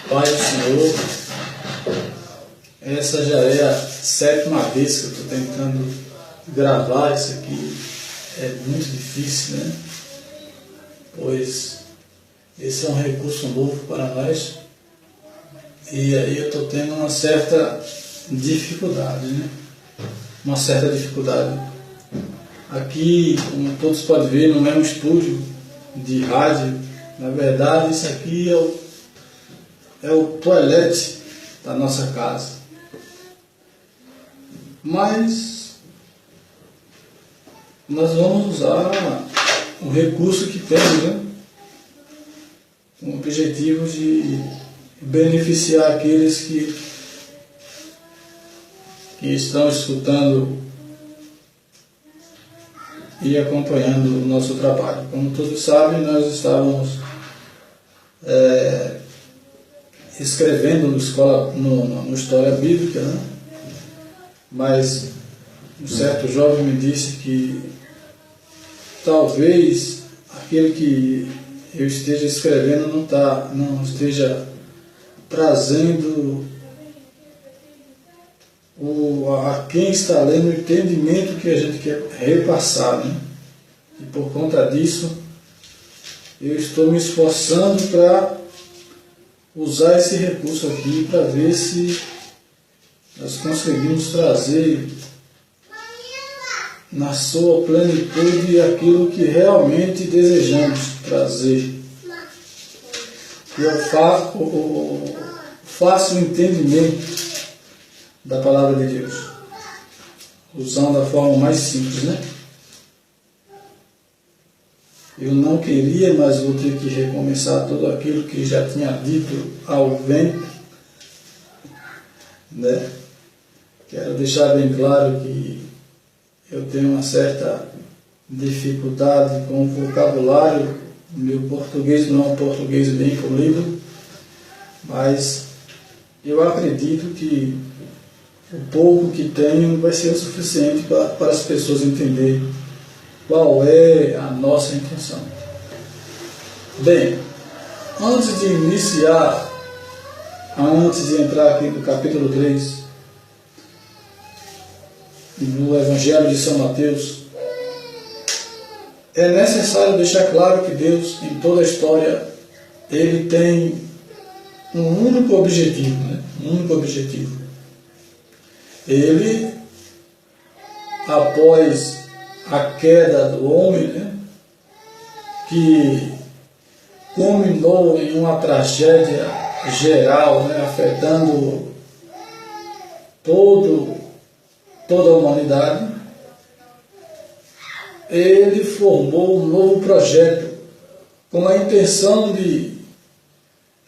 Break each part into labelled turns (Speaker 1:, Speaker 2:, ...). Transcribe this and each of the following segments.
Speaker 1: Pai do Senhor, essa já é a 7ª vez que eu estou tentando gravar isso aqui. É muito difícil, né? Pois esse é um recurso novo para nós e aí eu estou tendo uma certa dificuldade, né? Uma certa dificuldade. Aqui, como todos podem ver, não é um estúdio de rádio. Na verdade, isso aqui é o toalete da nossa casa. Mas nós vamos usar o recurso que temos, né? Com o objetivo de beneficiar aqueles que estão escutando e acompanhando o nosso trabalho. Como todos sabem, nós estávamos escrevendo no História Bíblica, né? Mas um certo jovem me disse que talvez aquilo que eu esteja escrevendo não esteja trazendo a quem está lendo o entendimento que a gente quer repassar, né? E por conta disso eu estou me esforçando para usar esse recurso aqui para ver se nós conseguimos trazer na sua plenitude aquilo que realmente desejamos trazer. E eu faço o entendimento da palavra de Deus, usando a forma mais simples, né? Eu não queria, mas vou ter que recomeçar tudo aquilo que já tinha dito ao vento, né? Quero deixar bem claro que eu tenho uma certa dificuldade com o vocabulário. Meu português não é um português bem polido, mas eu acredito que o pouco que tenho vai ser o suficiente para as pessoas entenderem qual é a nossa intenção. Bem, antes de entrar aqui no capítulo 3 do Evangelho de São Mateus, é necessário deixar claro que Deus, em toda a história, Ele tem um único objetivo, né? Um único objetivo. Ele, após a queda do homem, né, que culminou em uma tragédia geral, né, afetando toda a humanidade, ele formou um novo projeto com a intenção de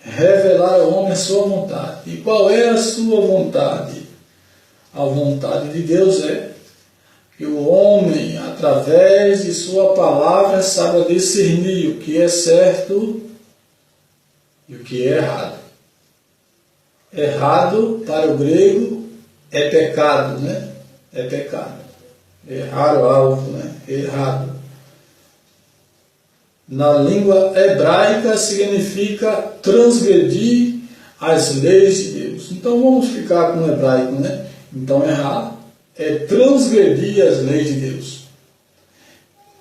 Speaker 1: revelar ao homem a sua vontade. E qual é a sua vontade? A vontade de Deus é que o homem, através de sua palavra, saiba discernir o que é certo e o que é errado. Errado, para o grego, é pecado, né? É pecado. Errar o alvo, né? Errado. Na língua hebraica significa transgredir as leis de Deus. Então vamos ficar com o hebraico, né? Então errar é transgredir as leis de Deus.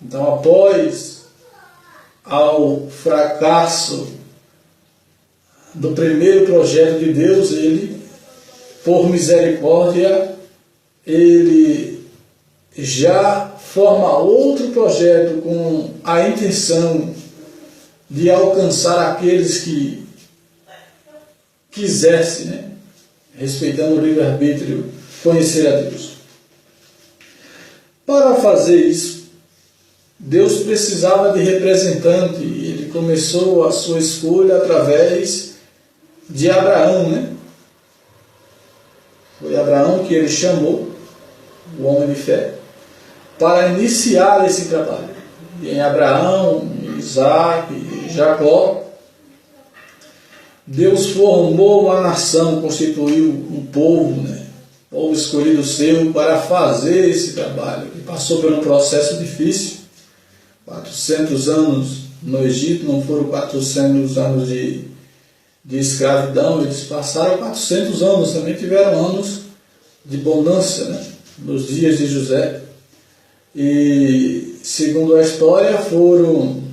Speaker 1: Então, após ao fracasso do primeiro projeto de Deus, ele, por misericórdia, ele já forma outro projeto com a intenção de alcançar aqueles que quisessem, né? Respeitando o livre-arbítrio, conhecer a Deus. Para fazer isso, Deus precisava de representante e ele começou a sua escolha através de Abraão, né? Foi Abraão que ele chamou, o homem de fé, para iniciar esse trabalho. E em Abraão, Isaac e Jacó, Deus formou uma nação, constituiu um povo, né? Povo escolhido seu para fazer esse trabalho. E passou por um processo difícil. 400 anos no Egito, não foram 400 anos de de escravidão. Eles passaram 400 anos, também tiveram anos de bonança, né, nos dias de José. E, segundo a história, foram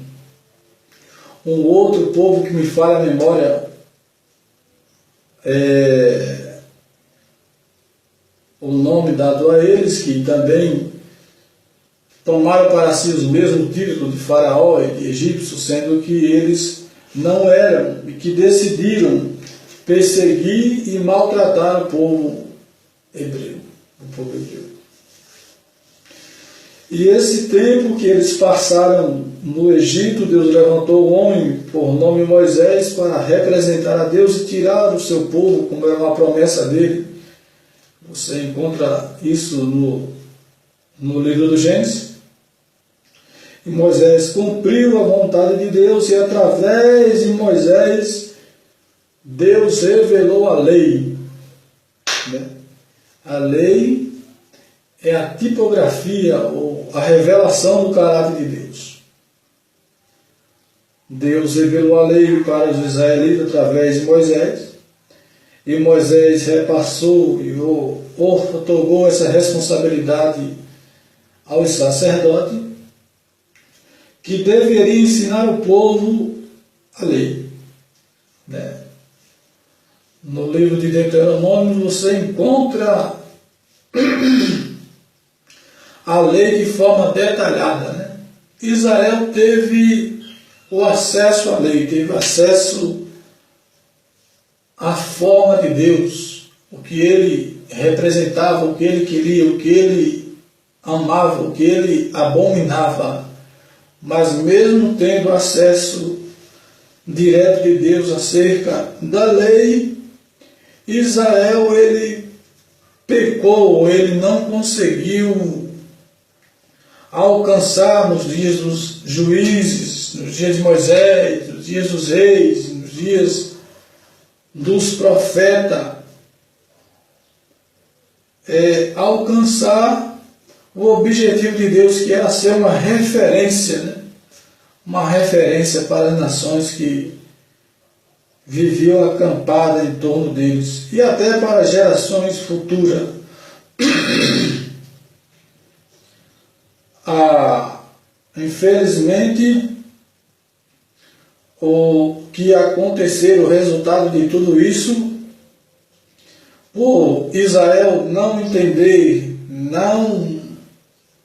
Speaker 1: um outro povo que me falha a memória, o nome dado a eles, que também tomaram para si os mesmos títulos de faraó e de egípcio, sendo que eles não eram, e que decidiram perseguir e maltratar o povo hebreu. E esse tempo que eles passaram no Egito, Deus levantou um homem por nome Moisés para representar a Deus e tirar o seu povo, como era uma promessa dele. Você encontra isso no livro do Gênesis. E Moisés cumpriu a vontade de Deus, e através de Moisés Deus revelou a lei, né? A lei é a tipografia ou a revelação do caráter de Deus. Deus revelou a lei para os israelitas através de Moisés, e Moisés repassou e otorgou essa responsabilidade aos sacerdotes, que deveria ensinar o povo a lei, né? No livro de Deuteronômio você encontra a lei de forma detalhada, né? Israel teve o acesso à lei, teve acesso à forma de Deus, o que ele representava, o que ele queria, o que ele amava, o que ele abominava. Mas mesmo tendo acesso direto de Deus acerca da lei, Israel, ele pecou, ele não conseguiu alcançar nos dias dos juízes, nos dias de Moisés, nos dias dos reis, nos dias dos profetas, alcançar o objetivo de Deus, que era ser uma referência, né? Uma referência para as nações que viviam acampadas em torno deles, e até para gerações futuras. Infelizmente, o que aconteceu, o resultado de tudo isso, por Israel não entender, não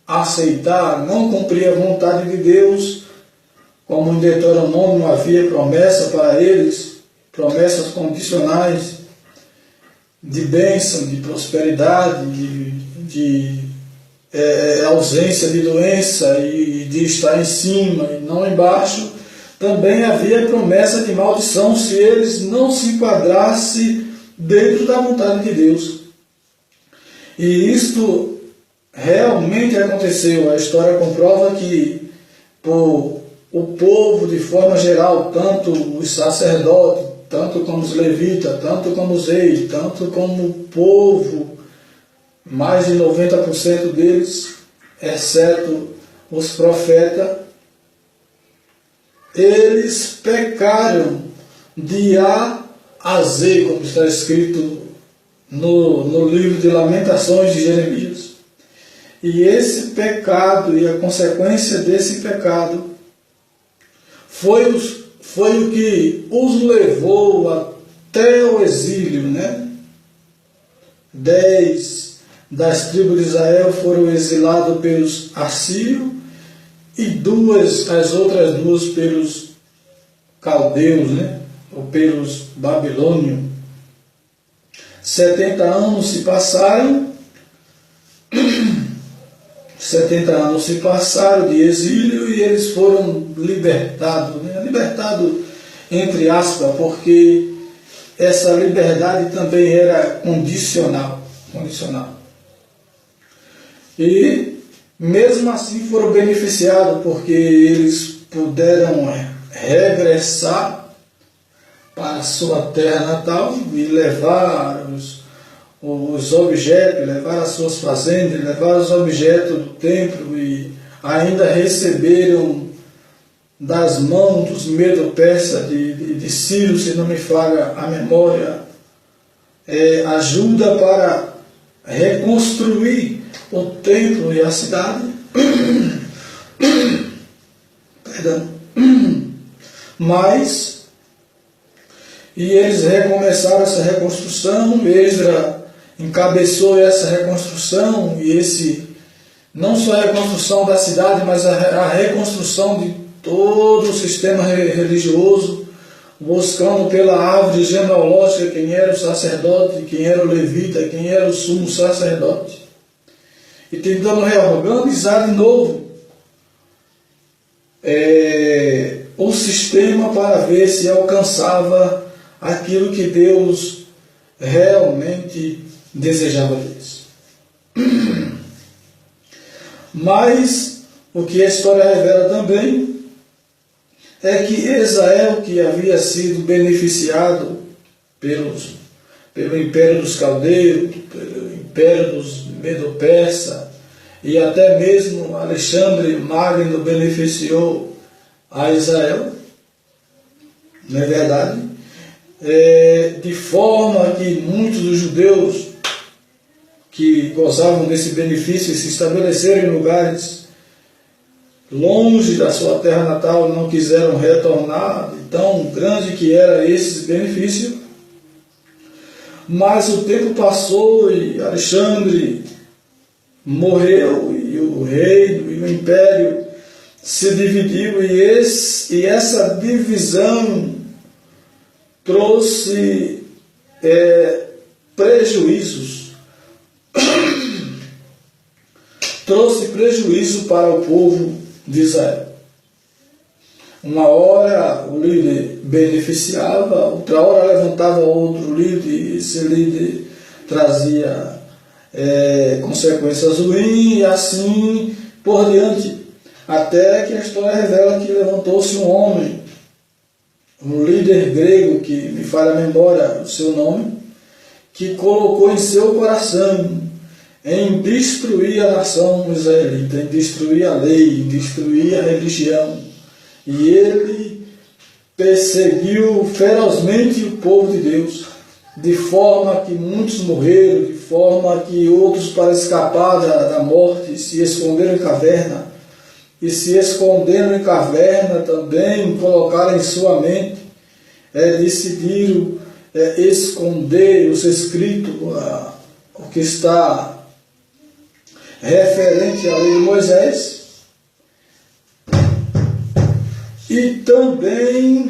Speaker 1: aceitar, não cumprir a vontade de Deus, como em Deuteronômio havia promessa para eles, promessas condicionais de bênção, de prosperidade, de ausência de doença e de estar em cima e não embaixo. Também havia promessa de maldição se eles não se enquadrassem dentro da vontade de Deus. E isto realmente aconteceu. A história comprova que o povo, de forma geral, tanto os sacerdotes, tanto como os levitas, tanto como os reis, tanto como o povo, mais de 90% deles, exceto os profetas, eles pecaram de A a Z, como está escrito no livro de Lamentações de Jeremias. E esse pecado e a consequência desse pecado foi o que os levou até o exílio, né? 10 das tribos de Israel foram exilados pelos assírios e as outras duas pelos caldeus, né? Ou pelos babilônios. 70 anos se passaram, 70 anos se passaram de exílio e eles foram libertados, né? Libertados entre aspas, porque essa liberdade também era condicional. E mesmo assim foram beneficiados, porque eles puderam regressar para a sua terra natal e levar os objetos, levar as suas fazendas, levar os objetos do templo, e ainda receberam das mãos dos Medo-Persa de Ciro, se não me falha a memória, ajuda para reconstruir o templo e a cidade. Perdão. E eles recomeçaram essa reconstrução. Esdra encabeçou essa reconstrução, e não só a reconstrução da cidade, mas a reconstrução de todo o sistema religioso, buscando pela árvore genealógica quem era o sacerdote, quem era o levita, quem era o sumo sacerdote, e tentando reorganizar de novo o sistema para ver se alcançava aquilo que Deus realmente desejava deles. Mas o que a história revela também é que Israel, que havia sido beneficiado pelo Império dos Caldeus, pelo Império dos Medo-Persa, e até mesmo Alexandre Magno beneficiou a Israel, não é verdade? De forma que muitos dos judeus que gozavam desse benefício e se estabeleceram em lugares longe da sua terra natal não quiseram retornar, tão grande que era esse benefício. Mas o tempo passou e Alexandre morreu, e o reino e o império se dividiu, e essa divisão trouxe prejuízos. Trouxe prejuízo para o povo de Israel. Uma hora o líder beneficiava, outra hora levantava outro líder, e esse líder trazia consequências ruins, e assim por diante, até que a história revela que levantou-se um homem, um líder grego, que me falha a memória o seu nome, que colocou em seu coração em destruir a nação israelita, em destruir a lei, em destruir a religião. E ele perseguiu ferozmente o povo de Deus, de forma que muitos morreram, de forma que outros, para escapar da morte, se esconderam em caverna, e se esconderam em caverna também colocaram em sua mente, decidiram esconder os escritos, o que está referente à lei de Moisés, e também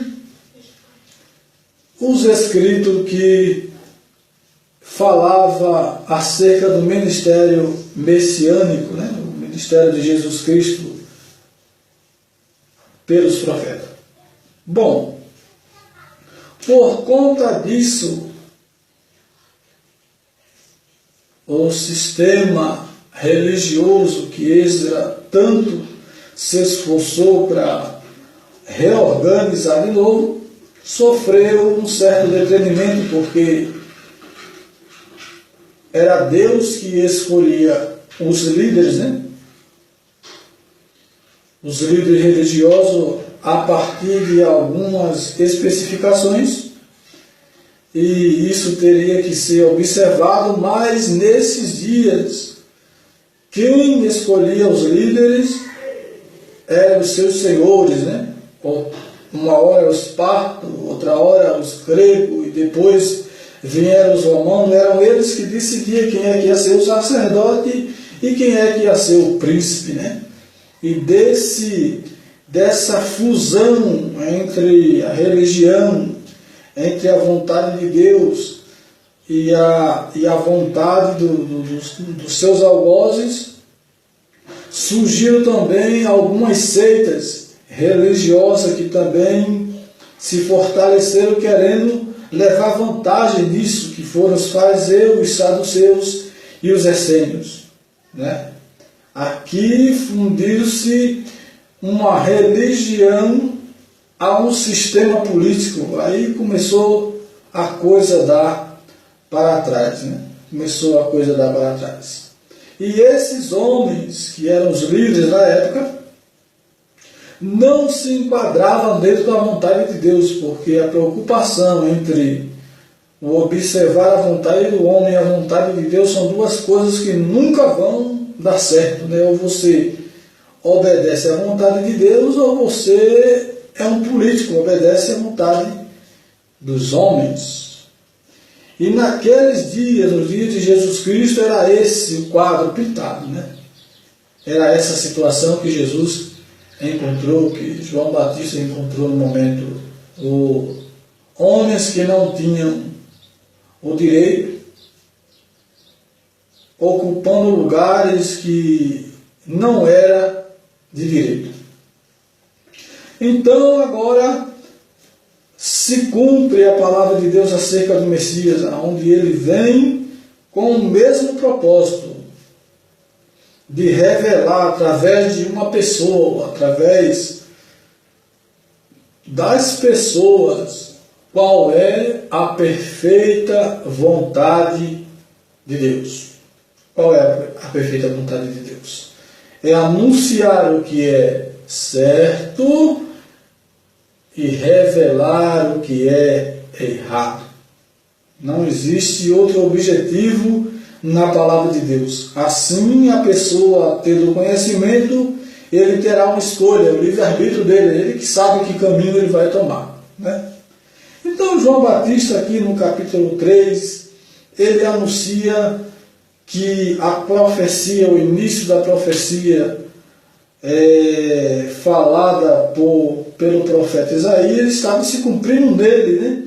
Speaker 1: os escritos que falava acerca do ministério messiânico, o ministério de Jesus Cristo pelos profetas. Bom, por conta disso, o sistema religioso que Esdra tanto se esforçou para reorganizar de novo, sofreu um certo detrimento, porque era Deus que escolhia os líderes, os líderes religiosos, a partir de algumas especificações, e isso teria que ser observado. Mas nesses dias, quem escolhia os líderes eram os seus senhores, Uma hora os partos, outra hora os gregos, e depois vieram os romanos. Eram eles que decidiam quem é que ia ser o sacerdote e quem é que ia ser o príncipe, E dessa fusão entre a religião, entre a vontade de Deus e a vontade dos seus algozes, surgiram também algumas seitas religiosas que também se fortaleceram, querendo levar vantagem nisso, que foram os fariseus, os saduceus e os essênios. Aqui fundiu-se uma religião a um sistema político. Aí começou a coisa a dar para trás, Começou a coisa a dar para trás. E esses homens, que eram os líderes da época, não se enquadravam dentro da vontade de Deus, porque a preocupação entre o observar a vontade do homem e a vontade de Deus são duas coisas que nunca vão dar certo, né? Ou você obedece à vontade de Deus, ou você é um político, obedece à vontade dos homens. E naqueles dias, nos dias de Jesus Cristo, era esse o quadro pintado, né? Era essa situação que Jesus encontrou, que João Batista encontrou no momento. Homens que não tinham o direito, ocupando lugares que não era de direito. Então agora se cumpre a palavra de Deus acerca do Messias, onde ele vem com o mesmo propósito de revelar através de uma pessoa, através das pessoas, qual é a perfeita vontade de Deus. Qual é a perfeita vontade de Deus? É anunciar o que é certo e revelar o que é errado. Não existe outro objetivo na palavra de Deus. Assim, a pessoa, tendo conhecimento, ele terá uma escolha, o livre-arbítrio dele, ele que sabe que caminho ele vai tomar, né? Então, João Batista, aqui no capítulo 3, ele anuncia que a profecia, o início da profecia falada pelo profeta Isaías, estava se cumprindo nele, né?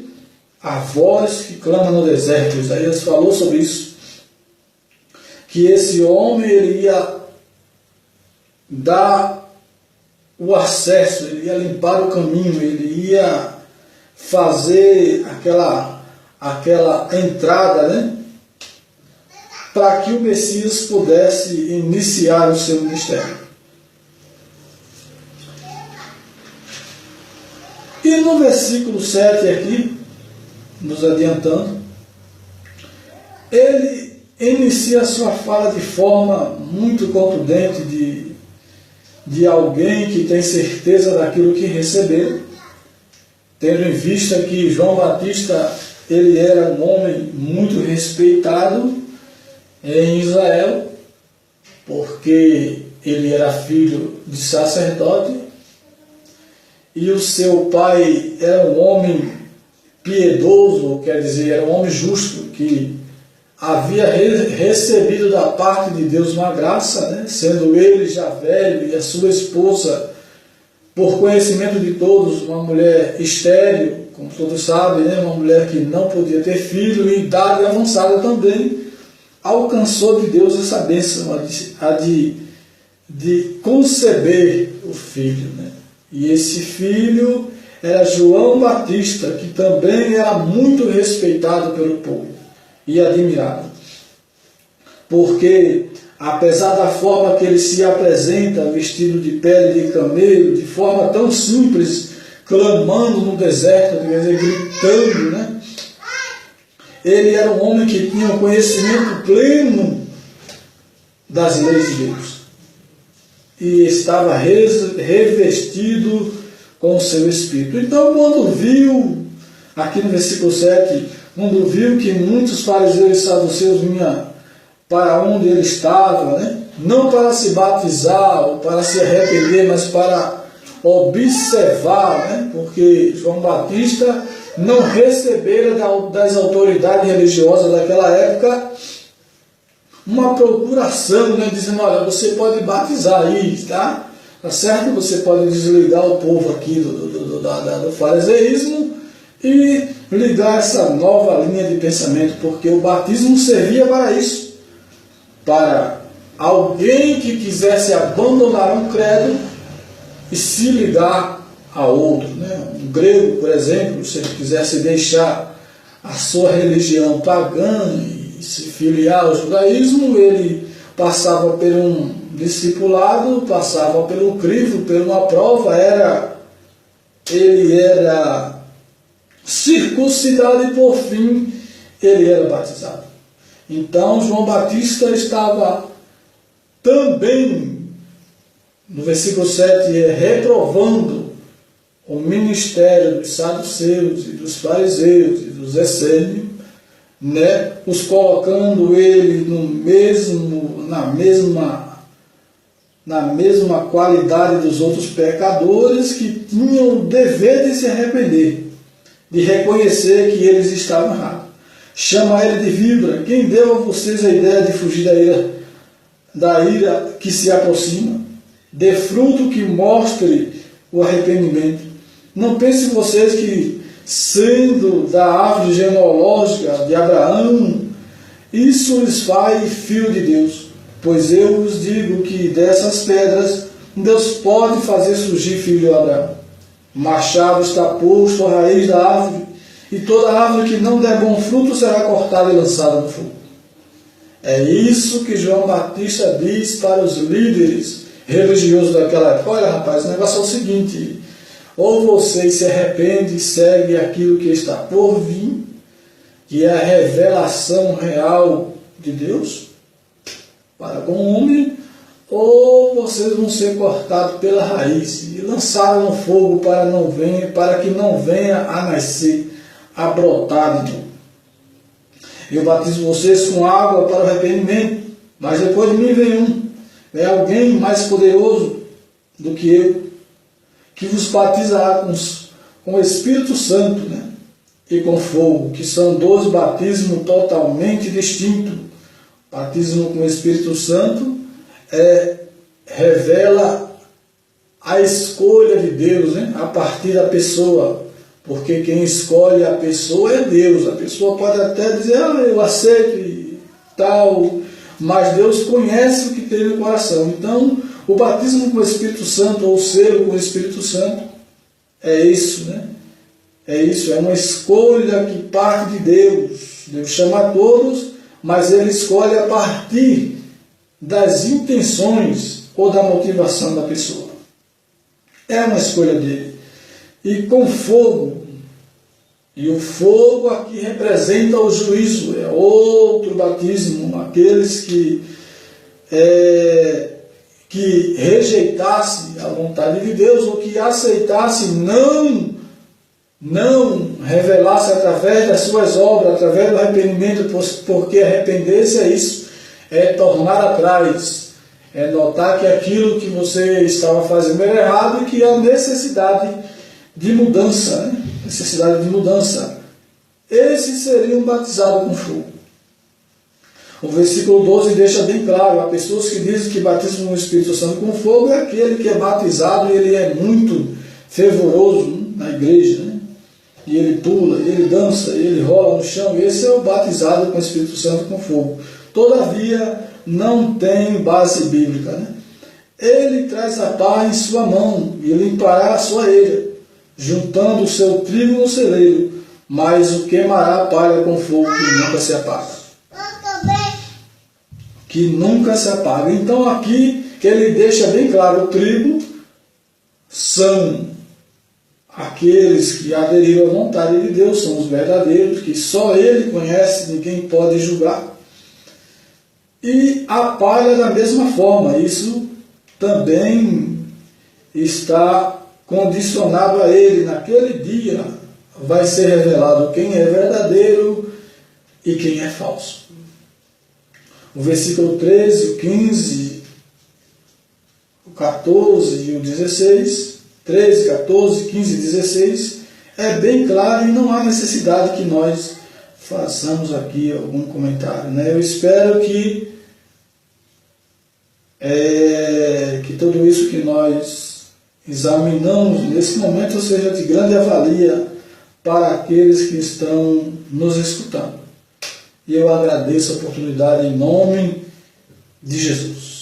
Speaker 1: A voz que clama no deserto. Isaías falou sobre isso, que esse homem ele ia dar o acesso, ele ia limpar o caminho, ele ia fazer aquela entrada, né? Para que o Messias pudesse iniciar o seu ministério. E no versículo 7 aqui, nos adiantando, ele inicia a sua fala de forma muito contundente de alguém que tem certeza daquilo que recebeu, tendo em vista que João Batista ele era um homem muito respeitado em Israel, porque ele era filho de sacerdote, e o seu pai era um homem piedoso, quer dizer, era um homem justo, que havia recebido da parte de Deus uma graça, né? Sendo ele já velho e a sua esposa, por conhecimento de todos, uma mulher estéril, como todos sabem, né? Uma mulher que não podia ter filho, e idade avançada também, alcançou de Deus essa bênção, a de conceber o filho, né? E esse filho era João Batista, que também era muito respeitado pelo povo e admirado. Porque, apesar da forma que ele se apresenta, vestido de pele de camelo, de forma tão simples, clamando no deserto, quer dizer, gritando, né? Ele era um homem que tinha um conhecimento pleno das leis de Deus. E estava revestido com o seu espírito. Então, quando viu, aqui no versículo 7, quando viu que muitos fariseus e saduceus vinham para onde ele estava, né? Não para se batizar ou para se arrepender, mas para observar, né? Porque João Batista não recebera das autoridades religiosas daquela época uma procuração, né? Dizendo, olha, você pode batizar aí, tá? Tá certo? Você pode desligar o povo aqui do fariseísmo e ligar essa nova linha de pensamento, porque o batismo servia para isso, para alguém que quisesse abandonar um credo e se ligar a outro, né? Um grego, por exemplo, se ele quisesse deixar a sua religião pagã e se filiar ao judaísmo, ele passava por um discipulado, passava pelo crivo, por uma prova, ele era circuncidado e por fim ele era batizado. Então João Batista estava também no versículo 7, é reprovando o ministério dos saduceus e dos fariseus e dos essênios, né, os colocando ele na mesma qualidade dos outros pecadores que tinham o dever de se arrepender, de reconhecer que eles estavam errados. Chama ele de víbora. Quem deu a vocês a ideia de fugir da ira que se aproxima? Dê fruto que mostre o arrependimento. Não pensem vocês que, sendo da árvore genealógica de Abraão, isso lhes faz filho de Deus. Pois eu vos digo que dessas pedras Deus pode fazer surgir filho de Abraão. Machado está posto à raiz da árvore, e toda árvore que não der bom fruto será cortada e lançada no fogo. É isso que João Batista diz para os líderes religiosos daquela época. Olha, rapaz, o negócio é o seguinte: ou vocês se arrependem e seguem aquilo que está por vir, que é a revelação real de Deus para com o homem, ou vocês vão ser cortados pela raiz e lançados no fogo para que não venha a nascer, a brotar de novo. Eu batizo vocês com água para o arrependimento, mas depois de mim vem alguém mais poderoso do que eu, que vos batizará com o Espírito Santo, né, e com fogo, que são dois batismos totalmente distintos. Batismo com o Espírito Santo revela a escolha de Deus, né, a partir da pessoa, porque quem escolhe a pessoa é Deus. A pessoa pode até dizer, eu aceito e tal, mas Deus conhece o que tem no coração. Então, o batismo com o Espírito Santo, ou selo com o Espírito Santo, é isso, né? É isso, é uma escolha que parte de Deus. Deus chama a todos, mas Ele escolhe a partir das intenções ou da motivação da pessoa. É uma escolha dele. E com fogo, e o fogo aqui representa o juízo, é outro batismo, aqueles que rejeitasse a vontade de Deus, ou que aceitasse não revelasse através das suas obras, através do arrependimento, porque arrepender-se é isso, é tornar atrás, é notar que aquilo que você estava fazendo era errado e que há necessidade de mudança, né? Necessidade de mudança. Esses seriam batizados com fogo. O versículo 12 deixa bem claro: há pessoas que dizem que batismo no Espírito Santo com fogo é aquele que é batizado e ele é muito fervoroso na igreja, né? E ele pula, ele dança, ele rola no chão. Esse é o batizado com o Espírito Santo com fogo. Todavia, não tem base bíblica, né? Ele traz a pá em sua mão e limpará a sua eira, juntando o seu trigo no celeiro, mas o queimará a palha com fogo que nunca se apaga. Que nunca se apaga. Então aqui que ele deixa bem claro: o trigo são aqueles que aderiram à vontade de Deus, são os verdadeiros, que só Ele conhece, ninguém pode julgar. E a palha da mesma forma, isso também está condicionado a Ele. Naquele dia vai ser revelado quem é verdadeiro e quem é falso. O versículo 13, o 15, o 14 e o 16... 13, 14, 15, 16, é bem claro e não há necessidade que nós façamos aqui algum comentário, né? Eu espero que tudo isso que nós examinamos nesse momento seja de grande avalia para aqueles que estão nos escutando. E eu agradeço a oportunidade em nome de Jesus.